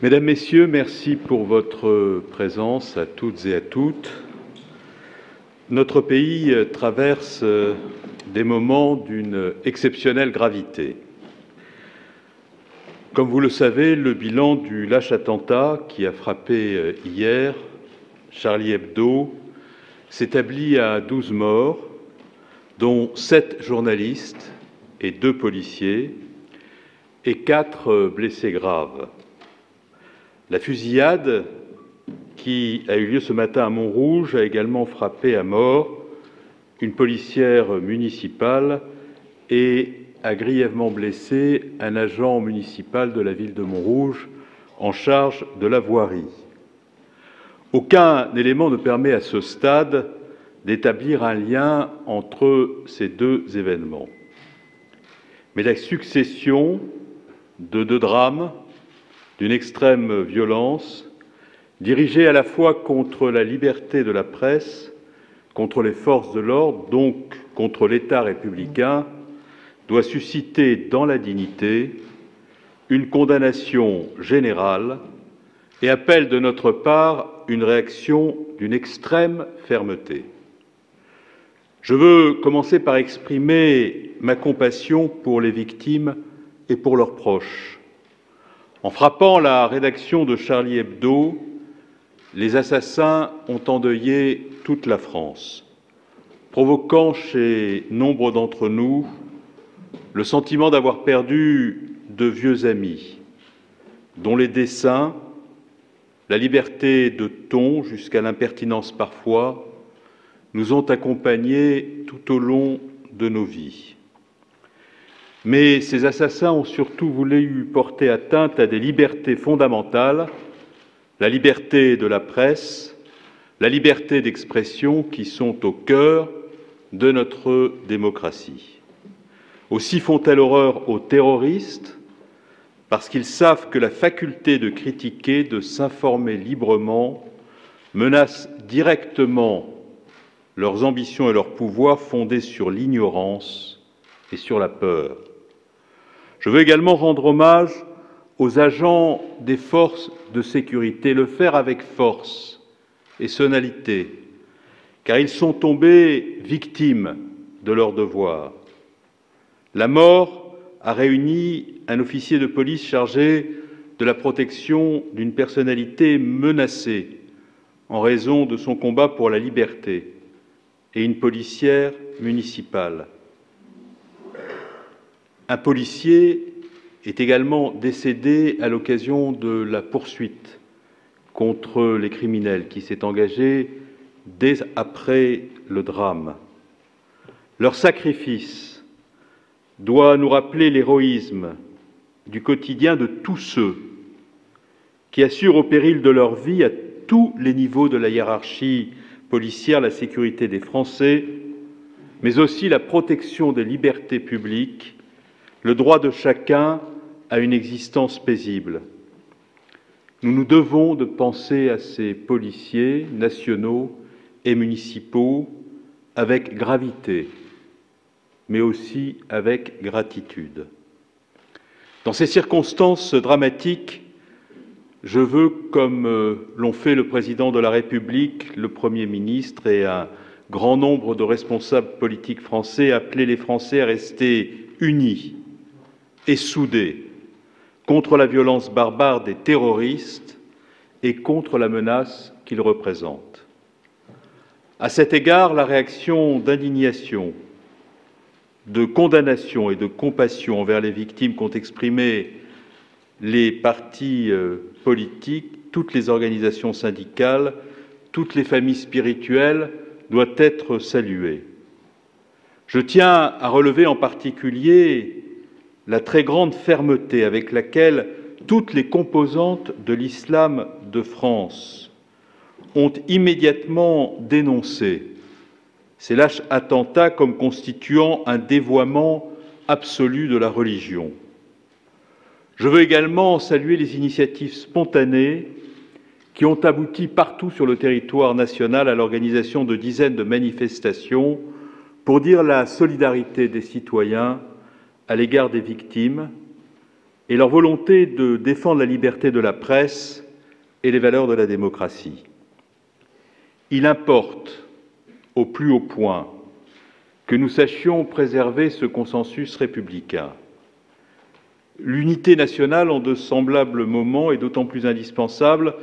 Mesdames, Messieurs, merci pour votre présence à toutes et à toutes. Notre pays traverse des moments d'une exceptionnelle gravité. Comme vous le savez, le bilan du lâche attentat qui a frappé hier Charlie Hebdo s'établit à 12 morts, dont 7 journalistes et 2 policiers, et 4 blessés graves. La fusillade qui a eu lieu ce matin à Montrouge a également frappé à mort une policière municipale et a grièvement blessé un agent municipal de la ville de Montrouge en charge de la voirie. Aucun élément ne permet à ce stade d'établir un lien entre ces deux événements. Mais la succession de 2 drames d'une extrême violence, dirigée à la fois contre la liberté de la presse, contre les forces de l'ordre, donc contre l'État républicain, doit susciter dans la dignité une condamnation générale et appelle de notre part une réaction d'une extrême fermeté. Je veux commencer par exprimer ma compassion pour les victimes et pour leurs proches. En frappant la rédaction de Charlie Hebdo, les assassins ont endeuillé toute la France, provoquant chez nombre d'entre nous le sentiment d'avoir perdu de vieux amis, dont les desseins, la liberté de ton jusqu'à l'impertinence parfois, nous ont accompagnés tout au long de nos vies. Mais ces assassins ont surtout voulu porter atteinte à des libertés fondamentales, la liberté de la presse, la liberté d'expression qui sont au cœur de notre démocratie. Aussi font-elles horreur aux terroristes parce qu'ils savent que la faculté de critiquer, de s'informer librement, menace directement leurs ambitions et leurs pouvoirs fondés sur l'ignorance et sur la peur. Je veux également rendre hommage aux agents des forces de sécurité, le faire avec force et sonalité, car ils sont tombés victimes de leur devoir. La mort a réuni un officier de police chargé de la protection d'une personnalité menacée en raison de son combat pour la liberté et une policière municipale. Un policier est également décédé à l'occasion de la poursuite contre les criminels qui s'est engagée dès après le drame. Leur sacrifice doit nous rappeler l'héroïsme du quotidien de tous ceux qui assurent au péril de leur vie à tous les niveaux de la hiérarchie policière la sécurité des Français, mais aussi la protection des libertés publiques, le droit de chacun à une existence paisible. Nous nous devons de penser à ces policiers nationaux et municipaux avec gravité, mais aussi avec gratitude. Dans ces circonstances dramatiques, je veux, comme l'ont fait le Président de la République, le Premier ministre et un grand nombre de responsables politiques français, appeler les Français à rester unis et soudés contre la violence barbare des terroristes et contre la menace qu'ils représentent. À cet égard, la réaction d'indignation, de condamnation et de compassion envers les victimes qu'ont exprimé les partis politiques, toutes les organisations syndicales, toutes les familles spirituelles doit être saluée. Je tiens à relever en particulier la très grande fermeté avec laquelle toutes les composantes de l'islam de France ont immédiatement dénoncé ces lâches attentats comme constituant un dévoiement absolu de la religion. Je veux également saluer les initiatives spontanées qui ont abouti partout sur le territoire national à l'organisation de dizaines de manifestations pour dire la solidarité des citoyens à l'égard des victimes et leur volonté de défendre la liberté de la presse et les valeurs de la démocratie. Il importe au plus haut point que nous sachions préserver ce consensus républicain. L'unité nationale en de semblables moments est d'autant plus indispensable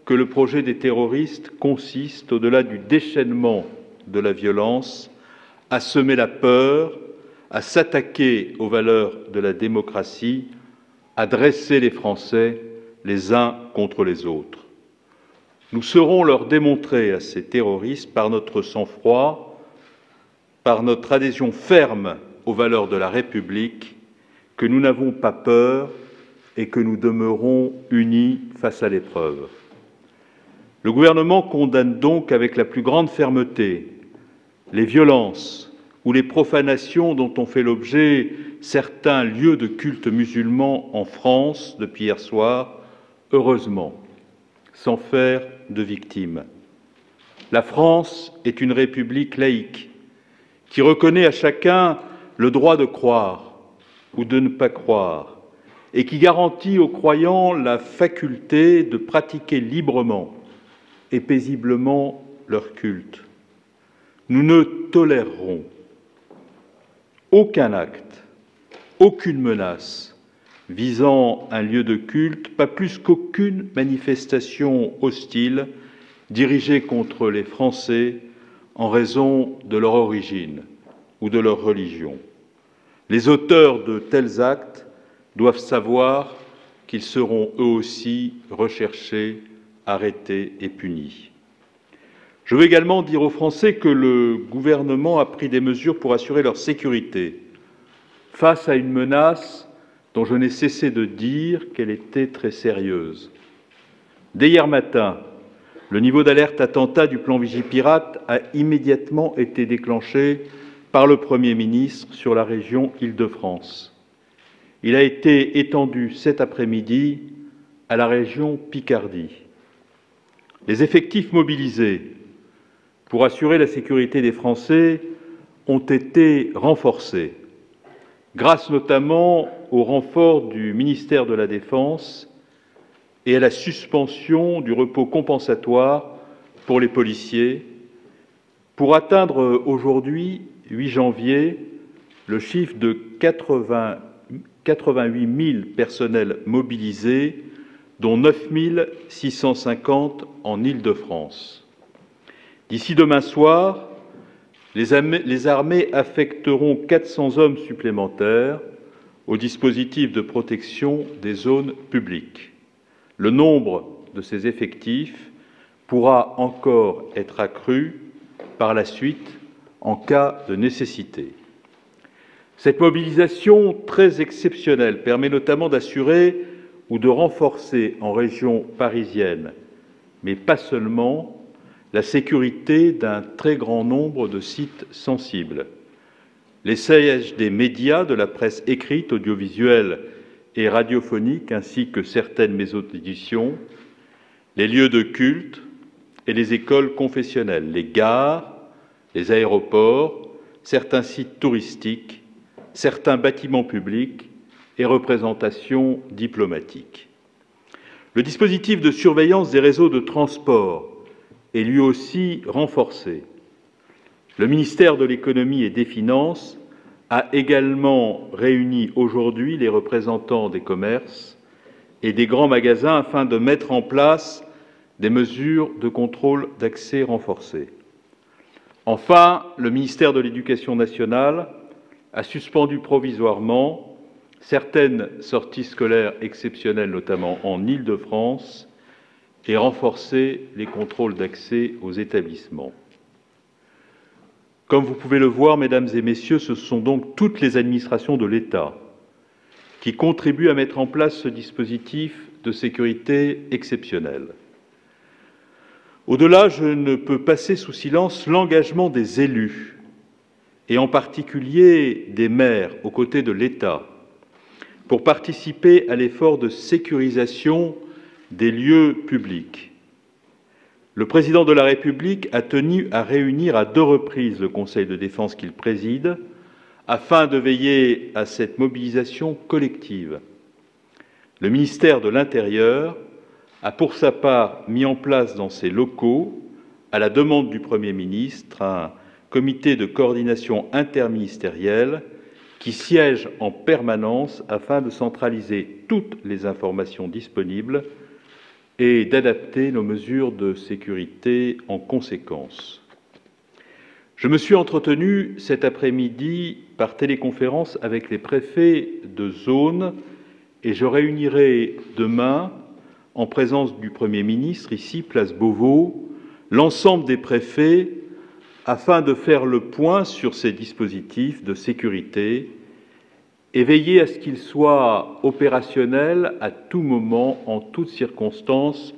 que le projet des terroristes consiste, au-delà du déchaînement de la violence, à semer la peur, à s'attaquer aux valeurs de la démocratie, à dresser les Français les uns contre les autres. Nous saurons leur démontrer à ces terroristes, par notre sang-froid, par notre adhésion ferme aux valeurs de la République, que nous n'avons pas peur et que nous demeurons unis face à l'épreuve. Le gouvernement condamne donc avec la plus grande fermeté les violences ou les profanations dont ont fait l'objet certains lieux de culte musulmans en France depuis hier soir, heureusement, sans faire de victimes. La France est une république laïque qui reconnaît à chacun le droit de croire ou de ne pas croire et qui garantit aux croyants la faculté de pratiquer librement et paisiblement leur culte. Nous ne tolérerons aucun acte, aucune menace visant un lieu de culte, pas plus qu'aucune manifestation hostile dirigée contre les Français en raison de leur origine ou de leur religion. Les auteurs de tels actes doivent savoir qu'ils seront eux aussi recherchés, arrêtés et punis. Je veux également dire aux Français que le gouvernement a pris des mesures pour assurer leur sécurité face à une menace dont je n'ai cessé de dire qu'elle était très sérieuse. Dès hier matin, le niveau d'alerte attentat du plan Vigipirate a immédiatement été déclenché par le Premier ministre sur la région Île-de-France. Il a été étendu cet après-midi à la région Picardie. Les effectifs mobilisés pour assurer la sécurité des Français ont été renforcés, grâce notamment au renfort du ministère de la Défense et à la suspension du repos compensatoire pour les policiers, pour atteindre aujourd'hui, 8 janvier, le chiffre de 88 000 personnels mobilisés, dont 9 650 en Île-de-France. D'ici demain soir, les armées affecteront 400 hommes supplémentaires au dispositif de protection des zones publiques. Le nombre de ces effectifs pourra encore être accru par la suite en cas de nécessité. Cette mobilisation très exceptionnelle permet notamment d'assurer ou de renforcer en région parisienne, mais pas seulement, la sécurité d'un très grand nombre de sites sensibles. Les sièges des médias, de la presse écrite, audiovisuelle et radiophonique, ainsi que certaines maisons d'édition, les lieux de culte et les écoles confessionnelles, les gares, les aéroports, certains sites touristiques, certains bâtiments publics et représentations diplomatiques. Le dispositif de surveillance des réseaux de transport est lui aussi renforcé. Le ministère de l'Économie et des Finances a également réuni aujourd'hui les représentants des commerces et des grands magasins afin de mettre en place des mesures de contrôle d'accès renforcées. Enfin, le ministère de l'Éducation nationale a suspendu provisoirement certaines sorties scolaires exceptionnelles, notamment en Île-de-France, et renforcé les contrôles d'accès aux établissements. Comme vous pouvez le voir, mesdames et messieurs, ce sont donc toutes les administrations de l'État qui contribuent à mettre en place ce dispositif de sécurité exceptionnelle. Au-delà, je ne peux passer sous silence l'engagement des élus, et en particulier des maires aux côtés de l'État, pour participer à l'effort de sécurisation des lieux publics. Le président de la République a tenu à réunir à 2 reprises le Conseil de défense qu'il préside afin de veiller à cette mobilisation collective. Le ministère de l'Intérieur a pour sa part mis en place dans ses locaux, à la demande du Premier ministre, un comité de coordination interministérielle qui siège en permanence afin de centraliser toutes les informations disponibles et d'adapter nos mesures de sécurité en conséquence. Je me suis entretenu cet après-midi par téléconférence avec les préfets de zone et je réunirai demain, en présence du Premier ministre, ici, place Beauvau, l'ensemble des préfets afin de faire le point sur ces dispositifs de sécurité et veiller à ce qu'ils soient opérationnels à tout moment, en toutes circonstances,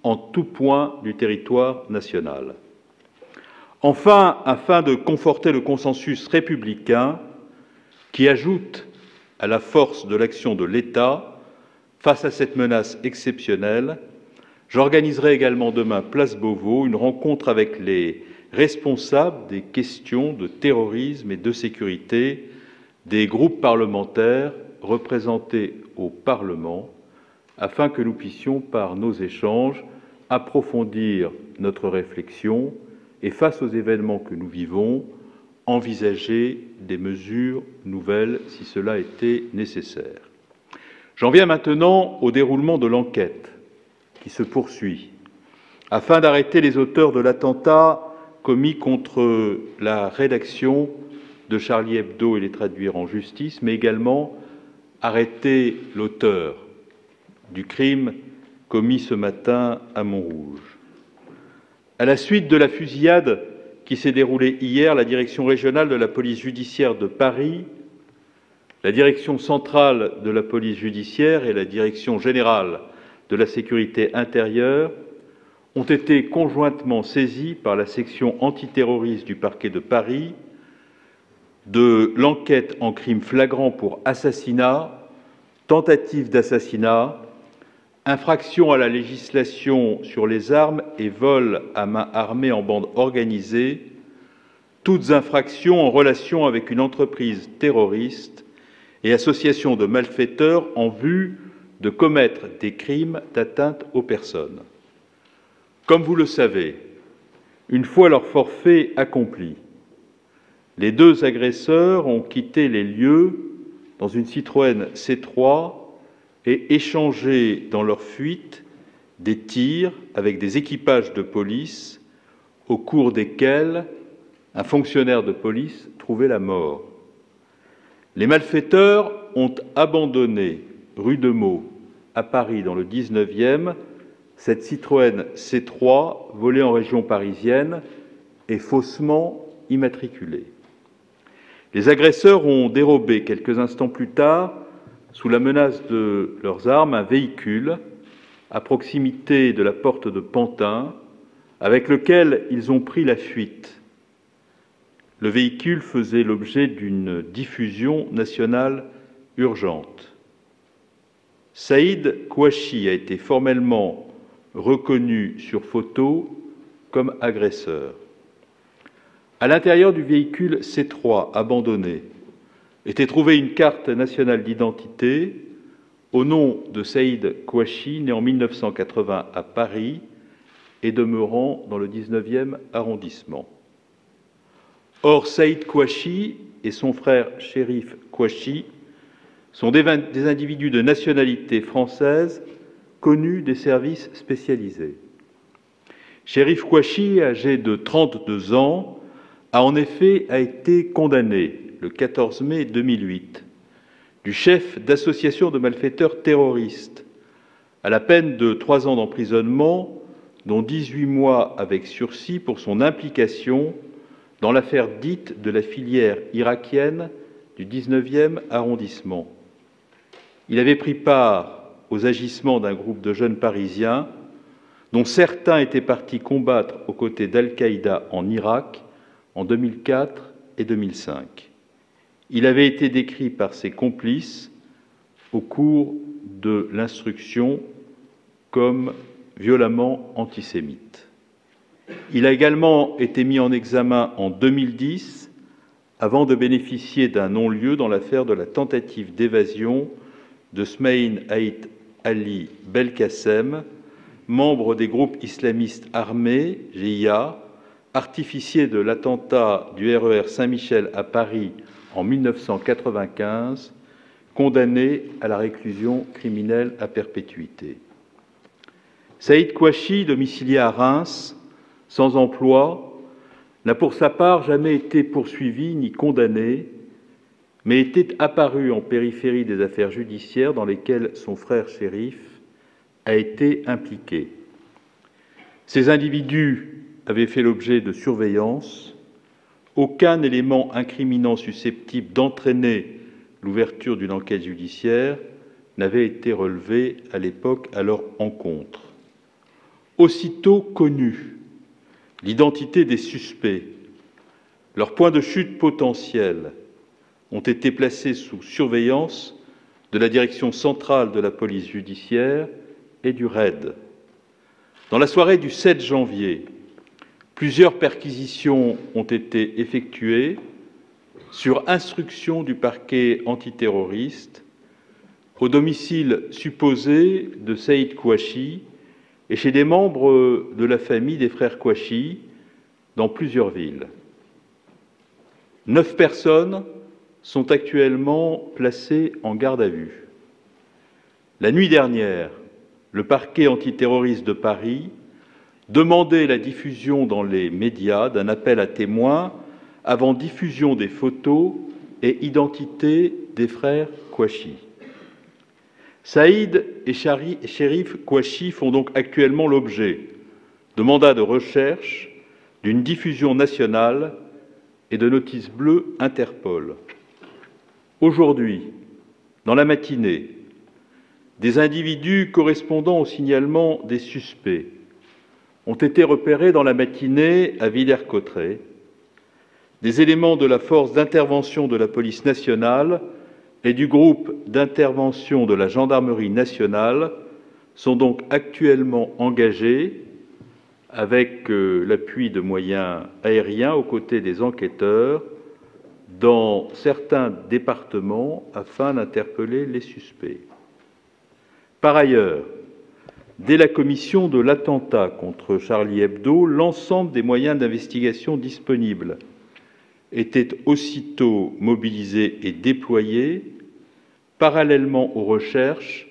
en tout point du territoire national. Enfin, afin de conforter le consensus républicain qui ajoute à la force de l'action de l'État face à cette menace exceptionnelle, j'organiserai également demain, place Beauvau, une rencontre avec les responsables des questions de terrorisme et de sécurité des groupes parlementaires représentés au Parlement, afin que nous puissions, par nos échanges, approfondir notre réflexion et, face aux événements que nous vivons, envisager des mesures nouvelles si cela était nécessaire. J'en viens maintenant au déroulement de l'enquête qui se poursuit, afin d'arrêter les auteurs de l'attentat commis contre la rédaction de Charlie Hebdo et les traduire en justice, mais également arrêter l'auteur du crime commis ce matin à Montrouge. À la suite de la fusillade qui s'est déroulée hier, la Direction régionale de la police judiciaire de Paris, la Direction centrale de la police judiciaire et la Direction générale de la sécurité intérieure ont été conjointement saisis par la section antiterroriste du parquet de Paris de l'enquête en crime flagrant pour assassinat, tentative d'assassinat, infraction à la législation sur les armes et vol à main armée en bande organisée, toutes infractions en relation avec une entreprise terroriste et association de malfaiteurs en vue de commettre des crimes d'atteinte aux personnes. Comme vous le savez, une fois leur forfait accompli, les deux agresseurs ont quitté les lieux dans une Citroën C3 et échangé dans leur fuite des tirs avec des équipages de police au cours desquels un fonctionnaire de police trouvait la mort. Les malfaiteurs ont abandonné rue de Meaux, à Paris, dans le 19e, cette Citroën C3 volée en région parisienne et faussement immatriculée. Les agresseurs ont dérobé quelques instants plus tard, sous la menace de leurs armes, un véhicule à proximité de la porte de Pantin, avec lequel ils ont pris la fuite. Le véhicule faisait l'objet d'une diffusion nationale urgente. Saïd Kouachi a été formellement reconnu sur photo comme agresseur. À l'intérieur du véhicule C3 abandonné était trouvée une carte nationale d'identité au nom de Saïd Kouachi, né en 1980 à Paris et demeurant dans le 19e arrondissement. Or, Saïd Kouachi et son frère Chérif Kouachi sont des individus de nationalité française connus des services spécialisés. Chérif Kouachi, âgé de 32 ans, a en effet été condamné le 14 mai 2008 du chef d'association de malfaiteurs terroristes à la peine de 3 ans d'emprisonnement, dont 18 mois avec sursis pour son implication dans l'affaire dite de la filière irakienne du 19e arrondissement. Il avait pris part aux agissements d'un groupe de jeunes Parisiens dont certains étaient partis combattre aux côtés d'Al-Qaïda en Irak en 2004 et 2005. Il avait été décrit par ses complices au cours de l'instruction comme violemment antisémite. Il a également été mis en examen en 2010 avant de bénéficier d'un non-lieu dans l'affaire de la tentative d'évasion de Smaïn Haït Ali Belkacem, membre des groupes islamistes armés, GIA, artificier de l'attentat du RER Saint-Michel à Paris en 1995, condamné à la réclusion criminelle à perpétuité. Saïd Kouachi, domicilié à Reims, sans emploi, n'a pour sa part jamais été poursuivi ni condamné, mais était apparu en périphérie des affaires judiciaires dans lesquelles son frère Chérif a été impliqué. Ces individus avaient fait l'objet de surveillance. Aucun élément incriminant susceptible d'entraîner l'ouverture d'une enquête judiciaire n'avait été relevé à l'époque à leur encontre. Aussitôt connue l'identité des suspects, leurs points de chute potentiels ont été placés sous surveillance de la Direction centrale de la police judiciaire et du RAID. Dans la soirée du 7 janvier, plusieurs perquisitions ont été effectuées sur instruction du parquet antiterroriste au domicile supposé de Saïd Kouachi et chez des membres de la famille des frères Kouachi dans plusieurs villes. 9 personnes sont actuellement placées en garde à vue. La nuit dernière, le parquet antiterroriste de Paris demandait la diffusion dans les médias d'un appel à témoins avant diffusion des photos et identités des frères Kouachi. Saïd et Chérif Kouachi font donc actuellement l'objet de mandats de recherche, d'une diffusion nationale et de notices bleues Interpol. Aujourd'hui, dans la matinée, des individus correspondant au signalement des suspects ont été repérés dans la matinée à Villers-Cotterêts. Des éléments de la force d'intervention de la police nationale et du groupe d'intervention de la gendarmerie nationale sont donc actuellement engagés avec l'appui de moyens aériens aux côtés des enquêteurs dans certains départements afin d'interpeller les suspects. Par ailleurs, dès la commission de l'attentat contre Charlie Hebdo, l'ensemble des moyens d'investigation disponibles étaient aussitôt mobilisés et déployés parallèlement aux recherches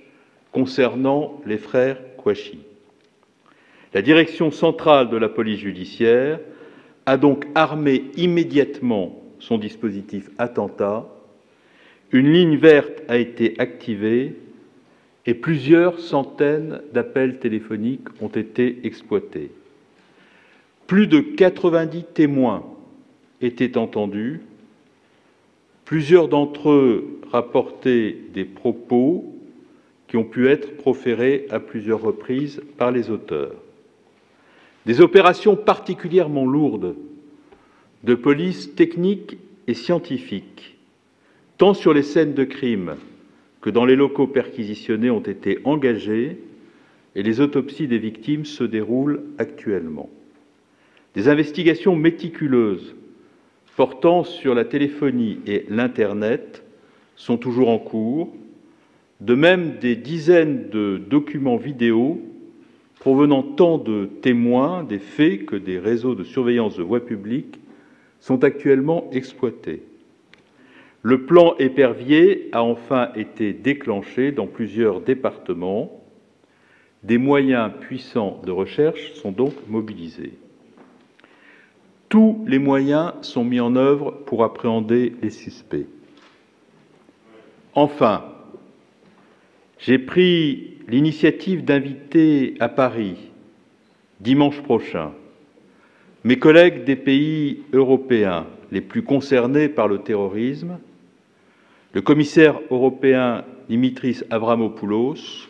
concernant les frères Kouachi. La direction centrale de la police judiciaire a donc armé immédiatement son dispositif attentat, une ligne verte a été activée et plusieurs centaines d'appels téléphoniques ont été exploités. Plus de 90 témoins étaient entendus, plusieurs d'entre eux rapportaient des propos qui ont pu être proférés à plusieurs reprises par les auteurs. Des opérations particulièrement lourdes de police technique et scientifique, tant sur les scènes de crime que dans les locaux perquisitionnés, ont été engagées et les autopsies des victimes se déroulent actuellement. Des investigations méticuleuses portant sur la téléphonie et l'Internet sont toujours en cours, de même des dizaines de documents vidéo provenant tant de témoins des faits que des réseaux de surveillance de voie publique sont actuellement exploités. Le plan épervier a enfin été déclenché dans plusieurs départements. Des moyens puissants de recherche sont donc mobilisés. Tous les moyens sont mis en œuvre pour appréhender les suspects. Enfin, j'ai pris l'initiative d'inviter à Paris, dimanche prochain, mes collègues des pays européens les plus concernés par le terrorisme, le commissaire européen Dimitris Avramopoulos,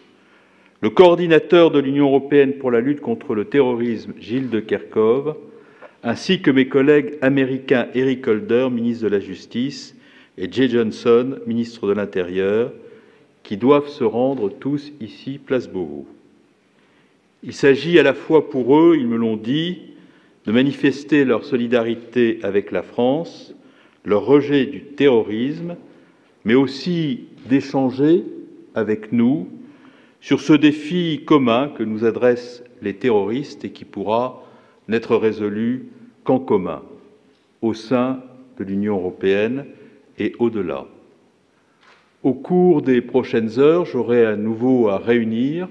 le coordinateur de l'Union européenne pour la lutte contre le terrorisme, Gilles de Kerchove, ainsi que mes collègues américains Eric Holder, ministre de la Justice, et Jay Johnson, ministre de l'Intérieur, qui doivent se rendre tous ici, place Beauvau. Il s'agit à la fois pour eux, ils me l'ont dit, de manifester leur solidarité avec la France, leur rejet du terrorisme, mais aussi d'échanger avec nous sur ce défi commun que nous adressent les terroristes et qui pourra n'être résolu qu'en commun, au sein de l'Union européenne et au-delà. Au cours des prochaines heures, j'aurai à nouveau à réunir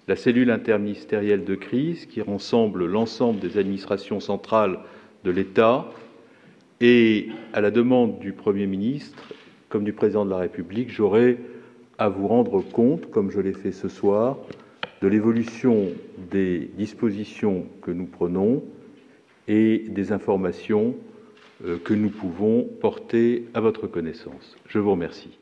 la cellule interministérielle de crise qui rassemble l'ensemble des administrations centrales de l'État et, à la demande du Premier ministre comme du Président de la République, j'aurai à vous rendre compte, comme je l'ai fait ce soir, de l'évolution des dispositions que nous prenons et des informations que nous pouvons porter à votre connaissance. Je vous remercie.